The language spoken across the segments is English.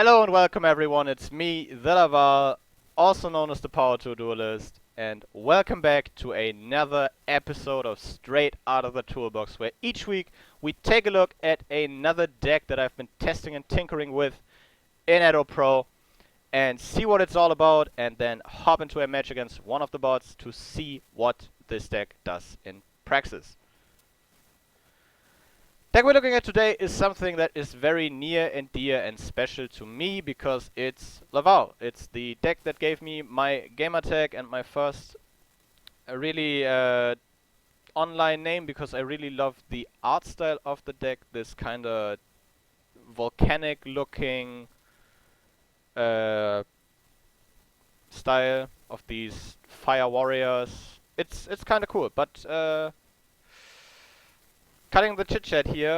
Hello and welcome everyone, it's me, TheLaval, also known as the Power 2 Duelist, and welcome back to another episode of Straight Out of the Toolbox, where each week we take a look at another deck that I've been testing and tinkering with in Edo Pro, and see what it's all about, and then hop into a match against one of the bots to see what this deck does in praxis. Deck we're looking at today is something that is very near and dear and special to me because it's Laval. It's the deck that gave me my gamertag and my first really online name because I really love the art style of the deck. This kind of volcanic looking style of these fire warriors. It's kind of cool, but cutting the chit chat here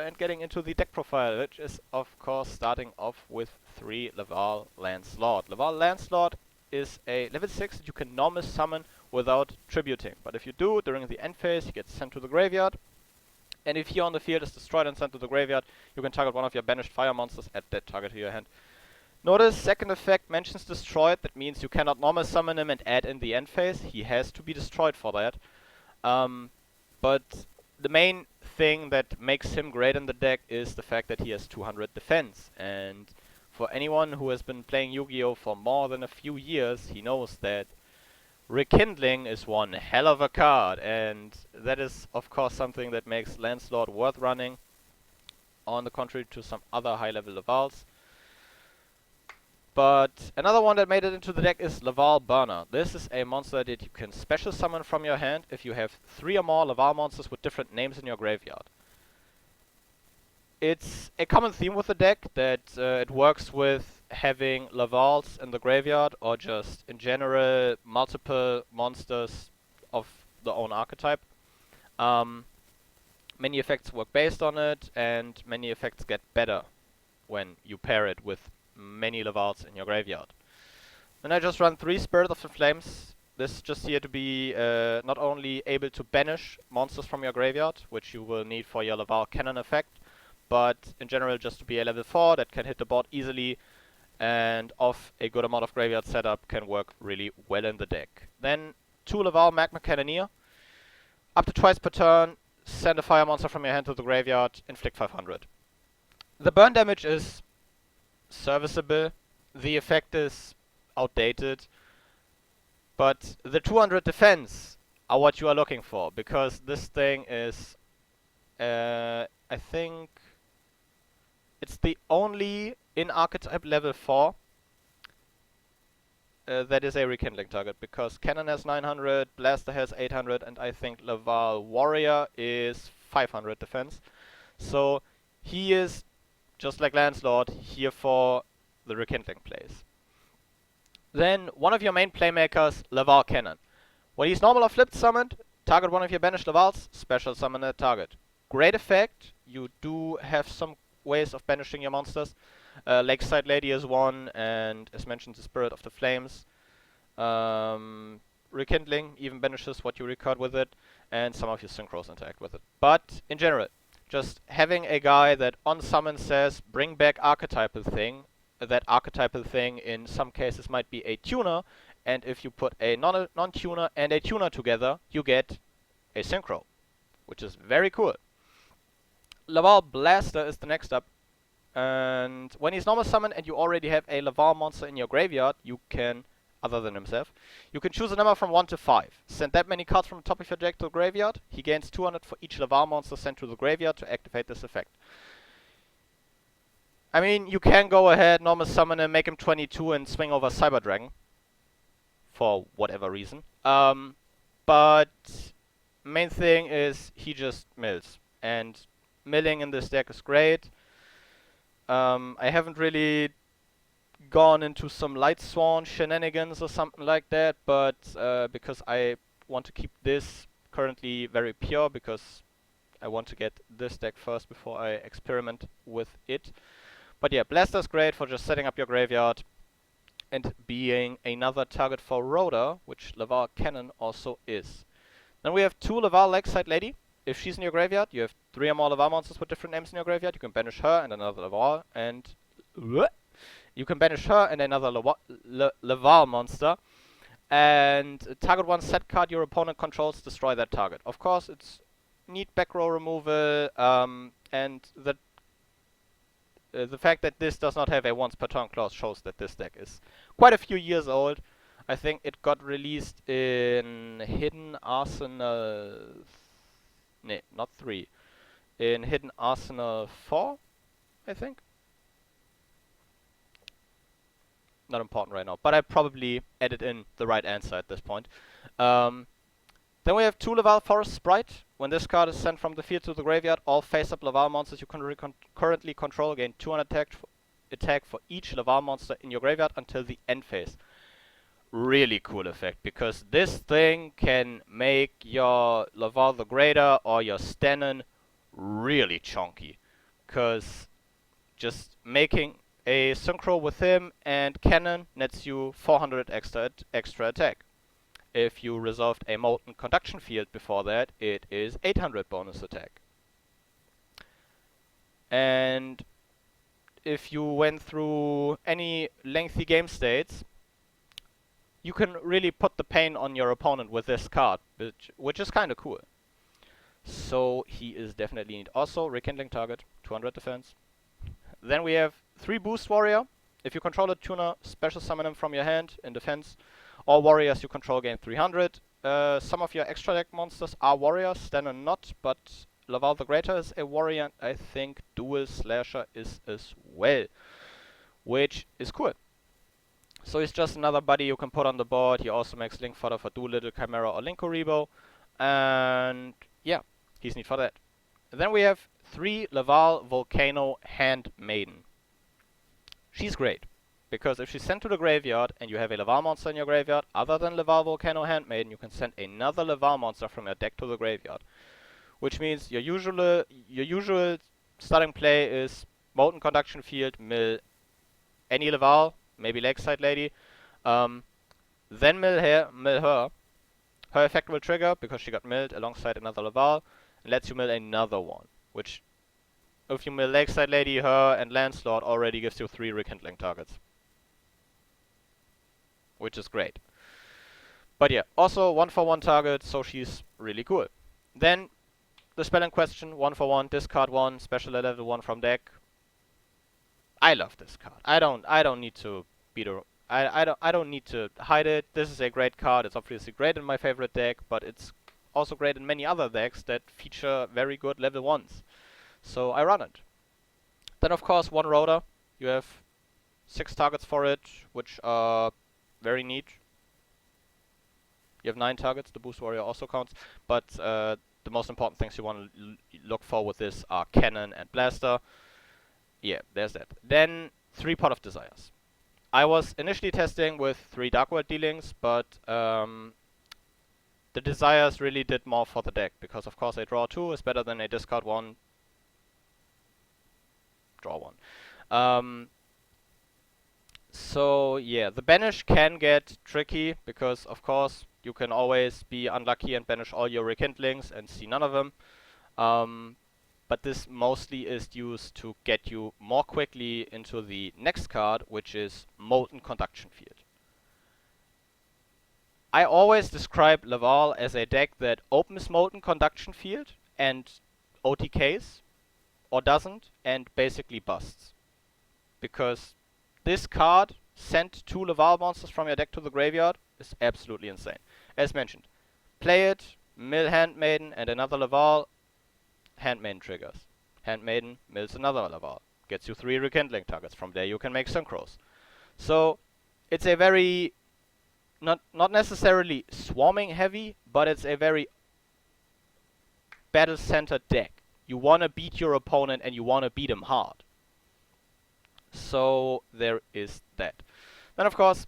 and getting into the deck profile, which is of course starting off with 3 Laval Landslord. Laval Landslord is a level 6 that you can normal summon without tributing, but if you do during the end phase, he gets sent to the graveyard, and if he on the field is destroyed and sent to the graveyard, you can target one of your banished fire monsters, add that target to your hand. Notice second effect mentions destroyed, that means you cannot normal summon him and add in the end phase, he has to be destroyed for that. But the main thing that makes him great in the deck is the fact that he has 200 defense, and for anyone who has been playing Yu-Gi-Oh! For more than a few years, he knows that Rekindling is one hell of a card, and that is of course something that makes Landslord worth running, on the contrary to some other high level Lavals. But another one that made it into the deck is Laval Burner. This is a monster that you can special summon from your hand if you have 3 or more Laval monsters with different names in your graveyard. It's a common theme with the deck that it works with having Lavals in the graveyard, or just in general multiple monsters of the own archetype. Many effects work based on it, and many effects get better when you pair it with many Lavals in your graveyard. Then I just run 3 Spirit of the Flames. This is just here to be not only able to banish monsters from your graveyard, which you will need for your Laval Cannon effect, but in general just to be a level 4 that can hit the board easily, and off a good amount of graveyard setup can work really well in the deck. Then 2 Laval Magma Cannoneer. Up to twice per turn, send a fire monster from your hand to the graveyard, inflict 500. The burn damage is serviceable, the effect is outdated, but the 200 defense are what you are looking for, because this thing is, I think, it's the only in archetype level 4 that is a rekindling target, because Cannon has 900, Blaster has 800, and I think Laval Warrior is 500 defense. So he is, just like Landslord, here for the rekindling plays. Then one of your main playmakers, Laval Cannon. When he's normal or flipped summoned, target one of your banished Lavals, special summon that target. Great effect. You do have some ways of banishing your monsters. Lakeside Lady is one, and as mentioned, the Spirit of the Flames. Rekindling even banishes what you recard with it, and some of your synchros interact with it. But in general, just having a guy that on summon says, bring back archetypal thing. That archetypal thing in some cases might be a tuner, and if you put a non-tuner and a tuner together, you get a synchro, which is very cool. Laval Blaster is the next up, and when he's normal summoned and you already have a Laval monster in your graveyard, you can, other than himself, you can choose a number from 1 to 5. Send that many cards from the top of your deck to the graveyard. He gains 200 for each Laval monster sent to the graveyard to activate this effect. I mean, you can go ahead, normal summon him, make him 22 and swing over Cyber Dragon. For whatever reason. But main thing is he just mills. And milling in this deck is great. I haven't really gone into some Light Swan shenanigans or something like that, but because I want to keep this currently very pure, because I want to get this deck first before I experiment with it. But yeah, Blaster's great for just setting up your graveyard and being another target for Rotor, which Laval Cannon also is. Then we have 2 Laval Lakeside Lady. If she's in your graveyard, you have 3 or more Laval monsters with different names in your graveyard. You can banish her and another Laval, and You can banish her and another Laval monster, and target one set card your opponent controls, destroy that target. Of course, it's neat back row removal, and the fact that this does not have a once per turn clause shows that this deck is quite a few years old. I think it got released in Hidden Arsenal... Nee, not 3. In Hidden Arsenal 4, I think. Not important right now, but I probably added in the right answer at this point. Then we have 2 Laval Forest Sprite. When this card is sent from the field to the graveyard, all face-up Laval monsters you currently control gain 200 attack for each Laval monster in your graveyard until the end phase. Really cool effect, because this thing can make your Laval the Greater or your Stannon really chunky. Because just making a Synchro with him and Cannon nets you 400 extra attack. If you resolved a Molten Conduction field before that, it is 800 bonus attack. And if you went through any lengthy game states, you can really put the pain on your opponent with this card, which is kind of cool. So he is definitely neat. Also, rekindling target, 200 defense. Then we have 3 Boost Warrior. If you control a tuner, special summon him from your hand in defense. All warriors you control gain 300. Some of your extra deck monsters are warriors, Stannon not, but Laval the Greater is a warrior, and I think Dual Slasher is as well, which is cool. So he's just another buddy you can put on the board. He also makes Link fodder for Doolittle, Chimera, or Linkuriboh, and yeah, he's neat for that. And then we have 3 Laval Volcano Handmaiden. She's great, because if she's sent to the graveyard and you have a Laval monster in your graveyard, other than Laval Volcano Handmaiden, you can send another Laval monster from your deck to the graveyard. Which means your usual starting play is Molten Conduction field, mill any Laval, maybe Lakeside Lady, then mill her. Her effect will trigger because she got milled alongside another Laval, and lets you mill another one, which, if you mill Lakeside Lady, her, and Landslord, already gives you 3 rekindling targets. Which is great. But yeah, also 1-for-1 target, so she's really cool. Then, the spell in question, 1-for-1, discard 1, special level 1 from deck. I love this card. I don't need to beat her. I don't need to hide it. This is a great card. It's obviously great in my favorite deck, but it's also great in many other decks that feature very good level 1s. So I run it. Then of course 1 rotor. You have 6 targets for it, which are very neat. You have 9 targets. The Boost Warrior also counts, but the most important things you want to look for with this are Cannon and Blaster. Yeah, there's that. Then 3 Pot of Desires. I was initially testing with 3 Dark World dealings, but the Desires really did more for the deck, because of course a draw 2 is better than a discard 1, draw 1. So yeah, the banish can get tricky, because of course you can always be unlucky and banish all your rekindlings and see none of them. But this mostly is used to get you more quickly into the next card, which is Molten Conduction field. I always describe Laval as a deck that opens Molten Conduction field and OTKs, or doesn't, and basically busts. Because this card sent 2 Laval monsters from your deck to the graveyard is absolutely insane. As mentioned, play it, mill Handmaiden and another Laval, Handmaiden triggers. Handmaiden mills another Laval, gets you 3 rekindling targets. From there you can make Synchros. So it's a very, not necessarily swarming heavy, but it's a very battle-centered deck. You want to beat your opponent and you want to beat him hard. So there is that. Then of course,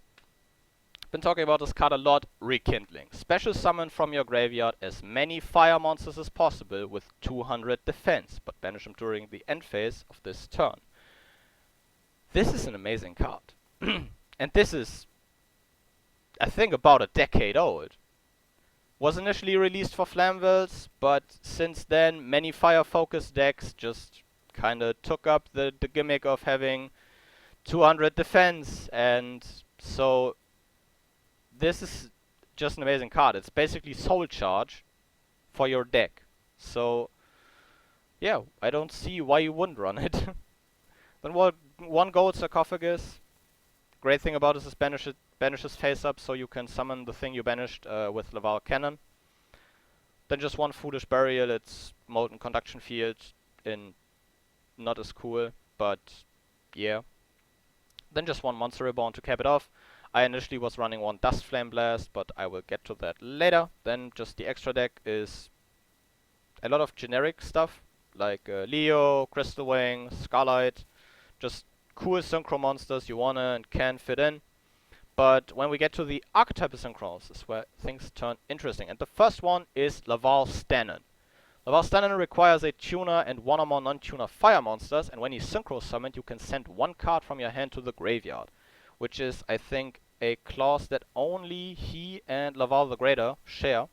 been talking about this card a lot, Rekindling. Special summon from your graveyard as many fire monsters as possible with 200 defense, but banish them during the end phase of this turn. This is an amazing card. And this is, I think, about a decade old. Was initially released for Flamvells, but since then many fire-focused decks just kinda took up the gimmick of having 200 defense, and so this is just an amazing card. It's basically soul charge for your deck. So yeah, I don't see why you wouldn't run it. Then one gold sarcophagus. Great thing about this is banishes face up, so you can summon the thing you banished with Laval Cannon. Then just one foolish burial. It's Molten Conduction Field in not as cool, but yeah. Then just one Monster Reborn to cap it off. I initially was running one Dust Flame Blast, but I will get to that later. Then just the extra deck is a lot of generic stuff, like Leo, Crystal Wing, Scarlight, just cool Synchro monsters you wanna and can fit in. But when we get to the archetype of Synchros, is where things turn interesting. And the first one is Laval Cannon. Laval Cannon requires a tuner and one or more non-tuner fire monsters, and when he's Synchro summoned, you can send one card from your hand to the graveyard, which is, I think, a clause that only he and Laval the Greater share.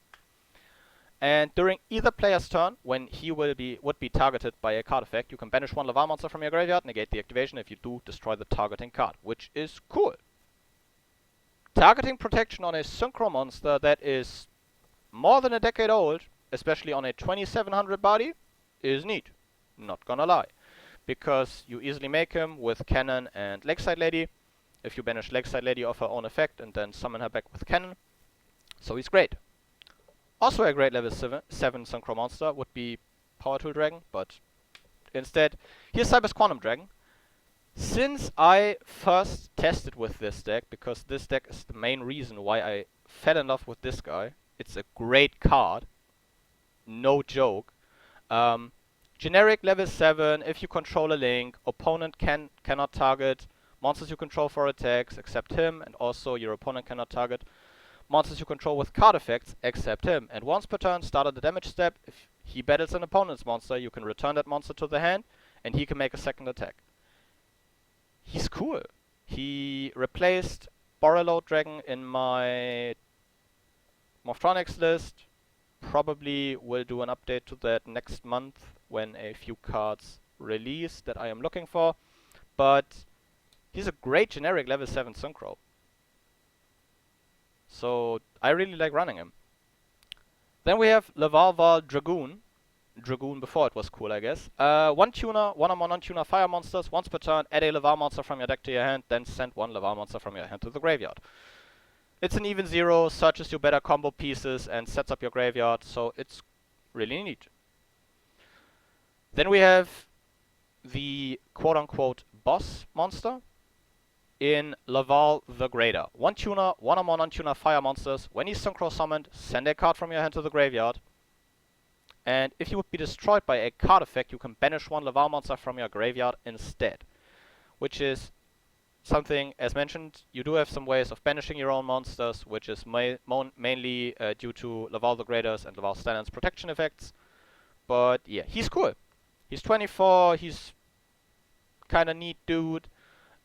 And during either player's turn, when he would be targeted by a card effect, you can banish one Laval monster from your graveyard, negate the activation. If you do, destroy the targeting card, which is cool. Targeting protection on a Synchro monster that is more than a decade old, especially on a 2700 body, is neat. Not gonna lie. Because you easily make him with Cannon and Lakeside Lady. If you banish Lakeside Lady off her own effect and then summon her back with Cannon. So he's great. Also a great level 7 Synchro monster would be Power Tool Dragon, but instead, here's Cyber's Quantum Dragon. Since I first tested with this deck, because this deck is the main reason why I fell in love with this guy, it's a great card. No joke. Generic level 7, if you control a link, opponent cannot target monsters you control for attacks except him, and also your opponent cannot target monsters you control with card effects except him. And once per turn, start at the damage step. If he battles an opponent's monster, you can return that monster to the hand, and he can make a second attack. He's cool. He replaced Borreload Dragon in my Morphtronix list. Probably will do an update to that next month when a few cards release that I am looking for. But he's a great generic level 7 Synchro. So I really like running him. Then we have Lavarva Dragon. Dragoon before it was cool, I guess. One tuner, one or more non-tuner fire monsters. Once per turn, add a Laval monster from your deck to your hand, then send one Laval monster from your hand to the graveyard. It's an even 0, searches your better combo pieces, and sets up your graveyard, so it's really neat. Then we have the quote-unquote boss monster in Laval the Greater. One tuner, one or more non-tuner fire monsters. When he's Synchro summoned, send a card from your hand to the graveyard. And if you would be destroyed by a card effect, you can banish one Laval monster from your graveyard instead. Which is something, as mentioned, you do have some ways of banishing your own monsters, which is mainly due to Laval the Greater's and Laval Cannon's protection effects. But yeah, he's cool. He's 24, he's kinda neat dude,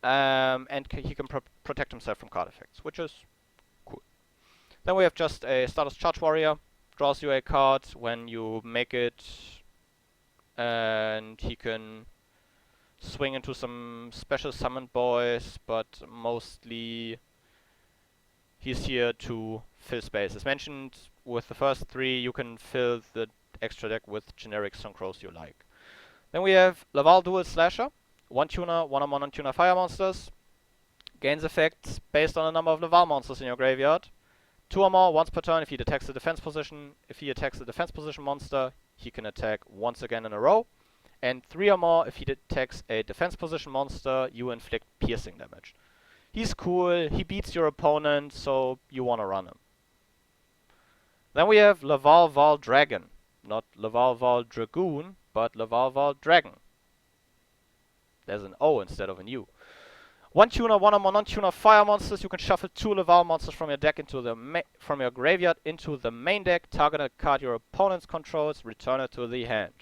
and he can protect himself from card effects, which is cool. Then we have just a Status Charge Warrior. Draws you a card when you make it, and he can swing into some special summoned boys, but mostly he's here to fill space. As mentioned, with the first 3, you can fill the extra deck with generic Synchros you like. Then we have Laval Dual Slasher. One tuner, one or more non-tuner fire monsters. Gains effects based on the number of Laval monsters in your graveyard. 2 or more once per turn if he attacks the defense position. If he attacks the defense position monster, he can attack once again in a row. And 3 or more if he attacks a defense position monster, you inflict piercing damage. He's cool, he beats your opponent, so you want to run him. Then we have Lavarva Dragon. Not Lavarva Dragoon, but Lavarva Dragon. There's an O instead of an U. One tuner, one or more non-tuner fire monsters. You can shuffle 2 Laval monsters from your deck into the from your graveyard into the main deck. Target a card your opponent controls. Return it to the hand.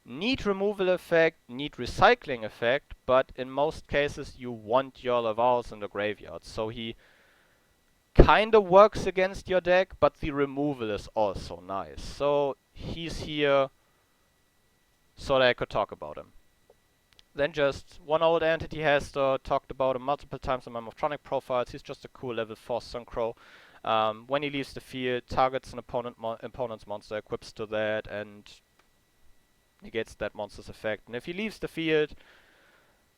Neat removal effect, neat recycling effect, but in most cases you want your Lavals in the graveyard. So he kinda works against your deck, but the removal is also nice. So he's here so that I could talk about him. Then just one old entity has talked about him multiple times in my Morphtronic profiles. He's just a cool level 4 Synchro. When he leaves the field, targets an opponent's monster, equips to that, and negates that monster's effect. And if he leaves the field,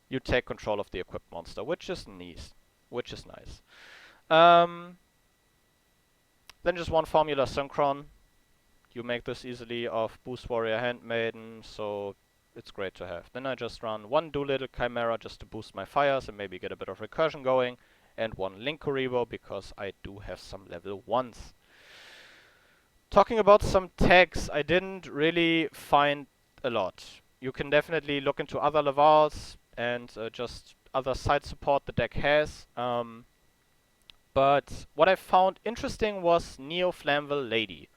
you take control of the equipped monster, which is nice. Then just one formula Synchron. You make this easily off Boost Warrior Handmaiden, so it's great to have. Then I just run one Doolittle Chimera just to boost my fires and maybe get a bit of recursion going, and one Linkuribo because I do have some level 1s. Talking about some tags, I didn't really find a lot. You can definitely look into other Lavals and just other side support the deck has. But what I found interesting was Neoflamvell Lady.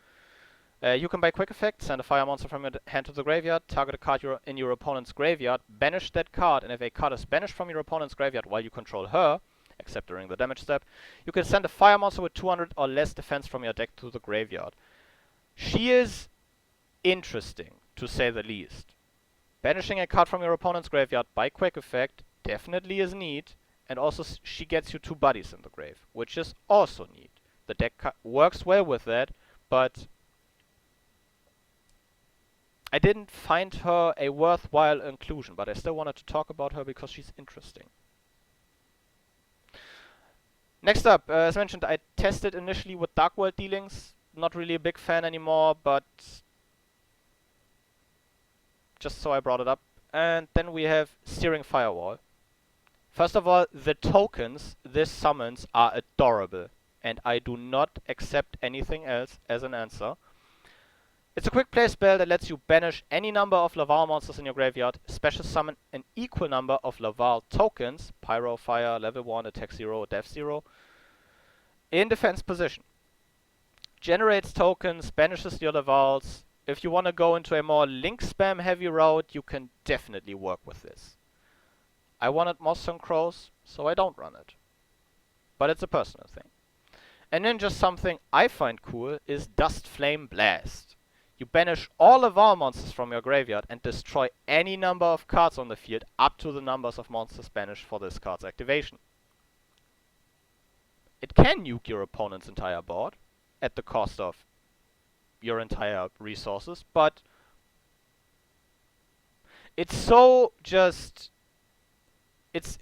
You can buy quick effect, send a fire monster from your hand to the graveyard, target a card in your opponent's graveyard, banish that card, and if a card is banished from your opponent's graveyard while you control her, except during the damage step, you can send a fire monster with 200 or less defense from your deck to the graveyard. She is interesting, to say the least. Banishing a card from your opponent's graveyard by quick effect definitely is neat, and also she gets you 2 buddies in the grave, which is also neat. The deck works well with that, but I didn't find her a worthwhile inclusion, but I still wanted to talk about her because she's interesting. Next up, as mentioned, I tested initially with Dark World dealings. Not really a big fan anymore, but just so I brought it up. And then we have Steering Firewall. First of all, the tokens this summons are adorable, and I do not accept anything else as an answer. It's a quick play spell that lets you banish any number of Laval monsters in your graveyard, special summon an equal number of Laval tokens, Pyro, Fire, level 1, attack 0, def 0, in defense position. Generates tokens, banishes your Lavals. If you want to go into a more link spam heavy route, you can definitely work with this. I wanted more Synchros, so I don't run it. But it's a personal thing. And then just something I find cool is Dust Flame Blast. You banish all Laval monsters from your graveyard and destroy any number of cards on the field up to the numbers of monsters banished for this card's activation. It can nuke your opponent's entire board at the cost of your entire resources, but it's so just... It's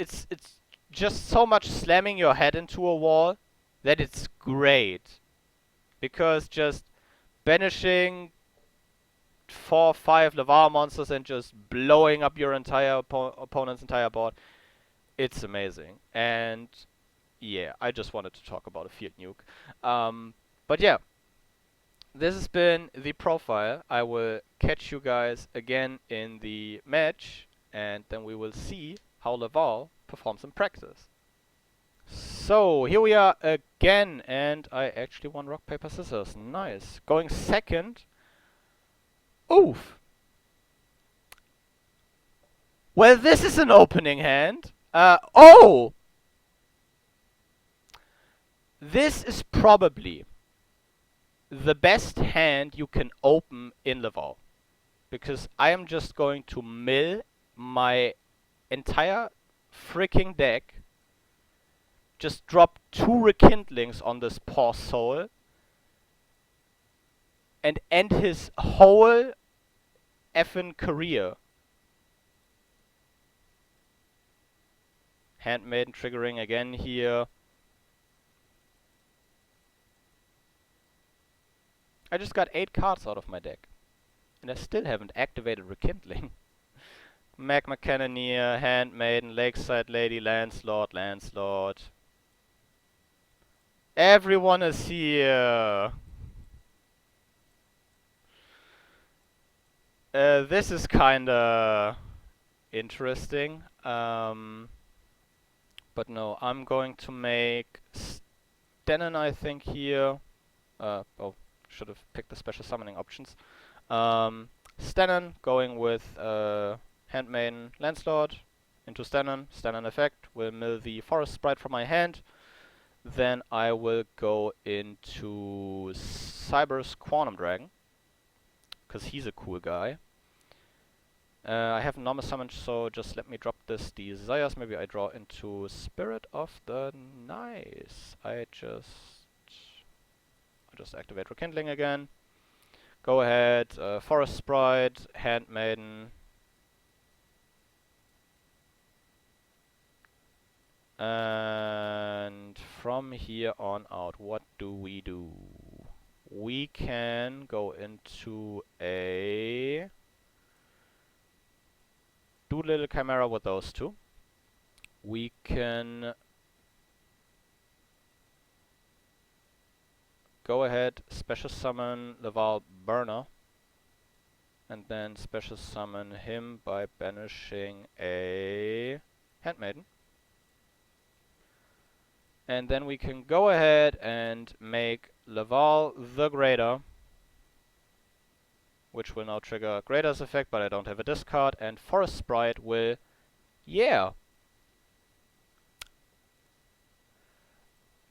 just so much slamming your head into a wall that it's great. Because just banishing 4 or 5 Laval monsters and just blowing up your entire opponent's entire board, it's amazing. And yeah, I just wanted to talk about a field nuke. But yeah, this has been the profile. I will catch you guys again in the match, and then we will see how Laval performs in practice. So, here we are again, and I actually won rock, paper, scissors. Nice. Going second. Oof. Well, this is an opening hand. Oh! This is probably the best hand you can open in Laval. Because I am just going to mill my entire freaking deck. Just drop 2 rekindlings on this poor soul. And end his whole effing career. Handmaiden triggering again here. I just got 8 cards out of my deck. And I still haven't activated Rekindling. Magma Cannoneer, Handmaiden, Lakeside Lady, Landslord. Everyone is here. This is kinda interesting. But no, I'm going to make Stennon, I think, here. Oh, should have picked the special summoning options. Stennon going with Handmaiden, Landslord into Stennon. Stennon effect will mill the Forest Sprite from my hand. Then I will go into Cyber's Quantum Dragon, because he's a cool guy. I have normal summon, so just let me drop this Desires. Maybe I draw into Spirit of the Nice. I just activate Rekindling again. Go ahead, Forest Sprite, Handmaiden. And from here on out, what do? We can go into a Doolittle Chimera with those two. We can go ahead, special summon Laval Burner, and then special summon him by banishing a Handmaiden. And then we can go ahead and make Laval the Greater, which will now trigger Greater's effect, but I don't have a discard, and Forest Sprite will, yeah!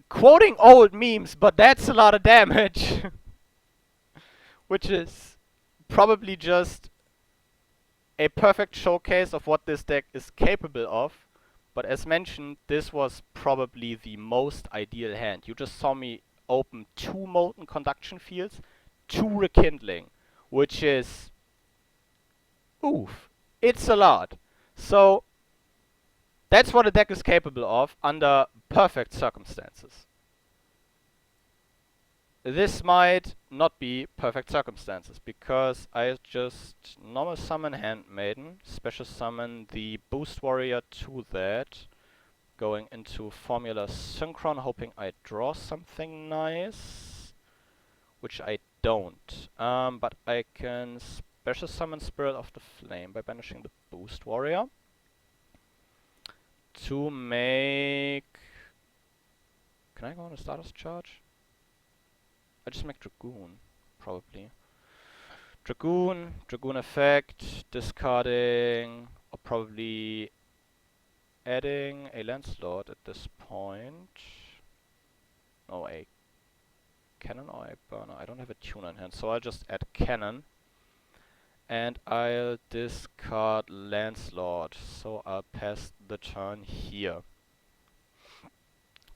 Quoting old memes, but that's a lot of damage! Which is probably just a perfect showcase of what this deck is capable of. But as mentioned, this was probably the most ideal hand. You just saw me open 2 Molten Conduction fields, 2 Rekindling, which is... oof. It's a lot. So, that's what a deck is capable of under perfect circumstances. This might not be perfect circumstances, because I just normal summon Handmaiden, special summon the Boost Warrior to that, going into Formula Synchron, hoping I draw something nice, which I don't. But I can special summon Spirit of the Flame by banishing the Boost Warrior to make... Can I go on a status charge? I just make Dragoon, probably. Dragoon effect, discarding, or probably adding a Landslord at this point. Oh, a Cannon or a Burner? I don't have a tuner in hand, so I'll just add Cannon. And I'll discard Landslord, so I'll pass the turn here.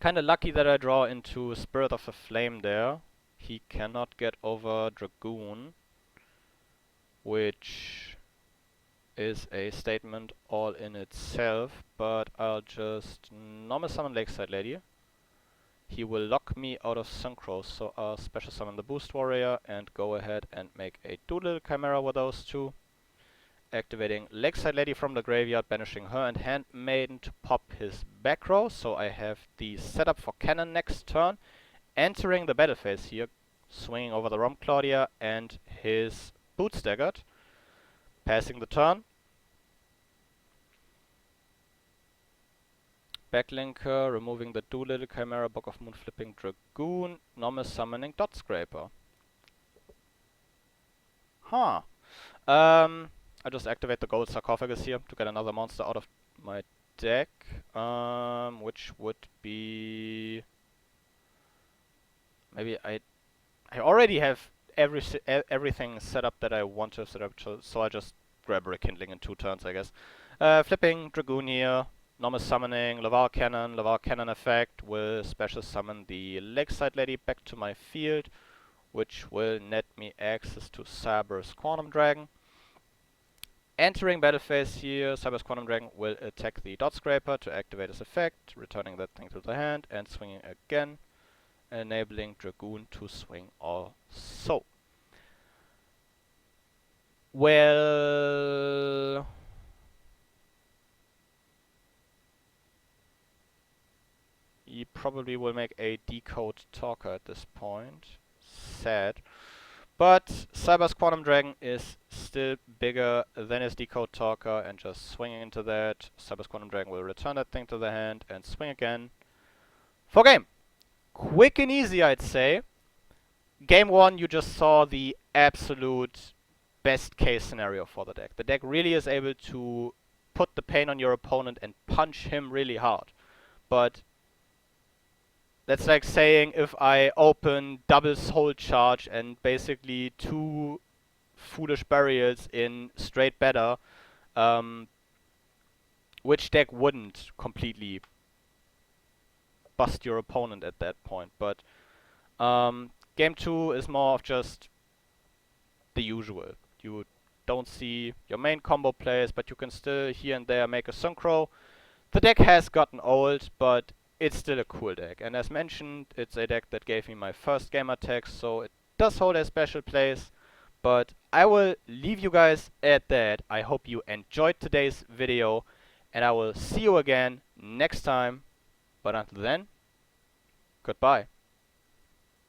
Kinda lucky that I draw into Spirit of the Flame there. He cannot get over Dragoon, which is a statement all in itself, but I'll just normal summon Lakeside Lady. He will lock me out of Synchro, so I'll special summon the Boost Warrior and go ahead and make a Doolittle Chimera with those two. Activating Lakeside Lady from the graveyard, banishing her and Handmaiden to pop his back row, so I have the setup for Cannon next turn. Entering the battle phase here, swinging over the Rom Claudia and his Boot Staggered. Passing the turn. Backlinker, removing the Doolittle Chimera, Book of Moon, flipping Dragoon, normal summoning Dot Scraper. Huh. I just activate the Gold Sarcophagus here to get another monster out of my deck, which would be... Maybe I already have everything set up that I want to set up, so I just grab Rekindling in 2 turns, I guess. Flipping Dragoon here, normal summoning Laval Cannon effect will special summon the Lakeside Lady back to my field, which will net me access to Cyber's Quantum Dragon. Entering battle phase here, Cyber's Quantum Dragon will attack the Dot Scraper to activate his effect, returning that thing to the hand and swinging again, enabling Dragoon to swing also. Well... he probably will make a Decode Talker at this point. Sad. But Cyber's Quantum Dragon is still bigger than his Decode Talker, and just swinging into that, Cyber's Quantum Dragon will return that thing to the hand and swing again for game. Quick and easy, I'd say. Game 1, you just saw the absolute best case scenario for the deck. The deck really is able to put the pain on your opponent and punch him really hard. But that's like saying if I open double Soul Charge and basically 2 Foolish Burials in straight better, which deck wouldn't completely bust your opponent at that point. But game 2 is more of just the usual. You don't see your main combo plays, but you can still here and there make a Synchro. The deck has gotten old, but it's still a cool deck. And as mentioned, it's a deck that gave me my first gamertag, so it does hold a special place. But I will leave you guys at that. I hope you enjoyed today's video, and I will see you again next time. But until then, goodbye.